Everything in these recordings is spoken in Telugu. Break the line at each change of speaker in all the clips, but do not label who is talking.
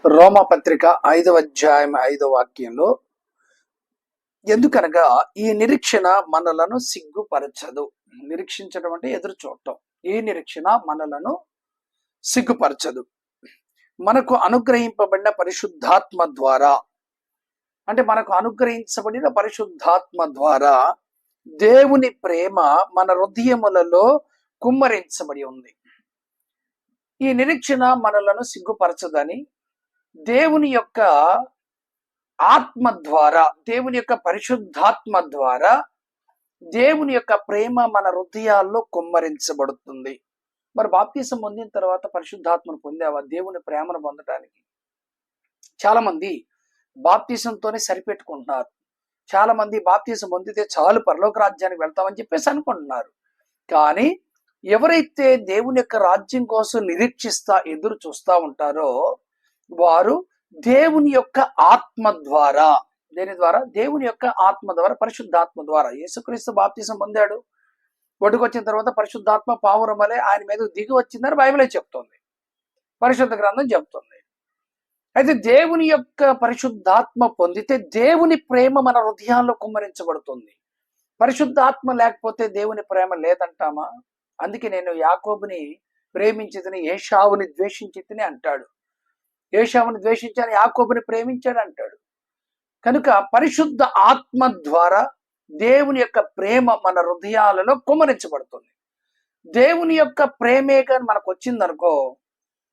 రోమపత్రిక 5వ అధ్యాయం 5వ వాక్యంలో, ఎందుకనగా ఈ నిరీక్షణ మనలను సిగ్గుపరచదు. నిరీక్షించడం అంటే ఎదురు చూడటం. ఈ నిరీక్షణ మనలను సిగ్గుపరచదు. మనకు అనుగ్రహింపబడిన పరిశుద్ధాత్మ ద్వారా, అంటే మనకు అనుగ్రహించబడిన పరిశుద్ధాత్మ ద్వారా దేవుని ప్రేమ మన హృదయములలో కుమ్మరించబడి ఉంది. ఈ నిరీక్షణ మనలను సిగ్గుపరచదని దేవుని యొక్క ఆత్మ ద్వారా, దేవుని యొక్క పరిశుద్ధాత్మ ద్వారా దేవుని యొక్క ప్రేమ మన హృదయాల్లో కుమ్మరించబడుతుంది. మరి బాప్తిసం పొందిన తర్వాత పరిశుద్ధాత్మను పొందావా? దేవుని ప్రేమను పొందడానికి చాలా మంది బాప్తిసంతోనే సరిపెట్టుకుంటున్నారు. చాలా మంది బాప్తిసం పొందితే చాలు పరలోక రాజ్యానికి వెళ్తామని చెప్పేసి అనుకుంటున్నారు. కానీ ఎవరైతే దేవుని యొక్క రాజ్యం కోసం నిరీక్షిస్తా ఎదురు చూస్తా ఉంటారో వారు దేవుని యొక్క ఆత్మ ద్వారా, దేని ద్వారా? దేవుని యొక్క ఆత్మ ద్వారా, పరిశుద్ధాత్మ ద్వారా. యేసుక్రీస్తు బాప్తిసం పొందాడు. ఒడ్డుకొచ్చిన తర్వాత పరిశుద్ధాత్మ పావురం వలె ఆయన మీద దిగి వచ్చిందని బైబిలే చెప్తుంది, పరిశుద్ధ గ్రంథం చెప్తుంది. అయితే దేవుని యొక్క పరిశుద్ధాత్మ పొందితే దేవుని ప్రేమ మన హృదయాల్లో కుమ్మరించబడుతుంది. పరిశుద్ధాత్మ లేకపోతే దేవుని ప్రేమ లేదంటామా? అందుకే నేను యాకోబుని ప్రేమించితిని, ఏశావుని ద్వేషించితిని అంటాడు. ఏశావుని ద్వేషించాను, యాకోబుని ప్రేమించాడు అంటాడు. కనుక పరిశుద్ధ ఆత్మ ద్వారా దేవుని యొక్క ప్రేమ మన హృదయాలలో కుమ్మరించబడుతుంది. దేవుని యొక్క ప్రేమే కానీ మనకు వచ్చిందనుకో,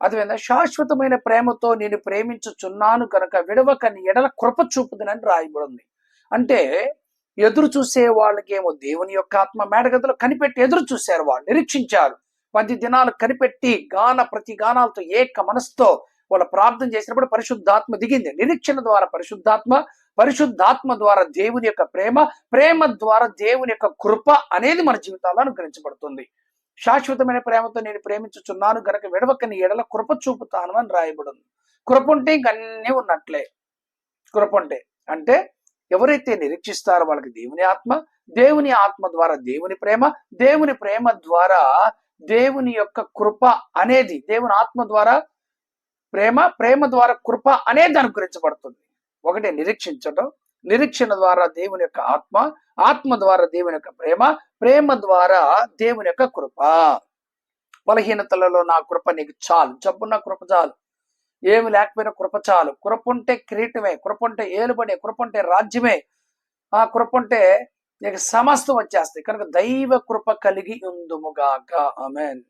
అది శాశ్వతమైన ప్రేమతో నేను ప్రేమించుచున్నాను కనుక విడవక నీ ఎడల కృప చూపుదనని రాయబడింది. అంటే ఎదురు చూసే వాళ్ళకేమో దేవుని యొక్క ఆత్మ మేడగదిలో కనిపెట్టి ఎదురు చూశారు, వాళ్ళు నిరీక్షించారు. 10 దినాలు కనిపెట్టి ప్రతి గానాలతో ఏక మనసుతో వాళ్ళు ప్రార్థన చేసినప్పుడు పరిశుద్ధాత్మ దిగింది. నిరీక్షణ ద్వారా పరిశుద్ధాత్మ ద్వారా దేవుని యొక్క ప్రేమ ద్వారా దేవుని యొక్క కృప అనేది మన జీవితాల్లో అనుగ్రహించబడుతుంది. శాశ్వతమైన ప్రేమతో నేను ప్రేమించుచున్నాను గనక విడవక నీ ఎడల కృప చూపుతాను అని రాయబడింది. కృప ఉంటే ఇంకన్నీ ఉన్నట్లే. కృప ఉంటే అంటే ఎవరైతే నిరీక్షిస్తారో వాళ్ళకి దేవుని ఆత్మ ద్వారా దేవుని ప్రేమ ద్వారా దేవుని యొక్క కృప అనేది, దేవుని ఆత్మ ద్వారా ప్రేమ ద్వారా కృప అనేది అనుగ్రహించబడుతుంది. ఒకటి నిరీక్షించడం, నిరీక్షణ ద్వారా దేవుని యొక్క ఆత్మ ద్వారా దేవుని యొక్క ప్రేమ ద్వారా దేవుని యొక్క కృప. బలహీనతలలో నా కృప నీకు చాలు, జబ్బున్న కృప చాలు, ఏమి లేకపోయినా కృప చాలు. కృప ఉంటే కిరీటమే, కృప ఉంటే ఏలుబడే, కృప ఉంటే రాజ్యమే, ఆ కృప ఉంటే నీకు సమస్తం వచ్చేస్తాయి. కనుక దైవ కృప కలిగి ఉందుముగాక. ఆమేన్.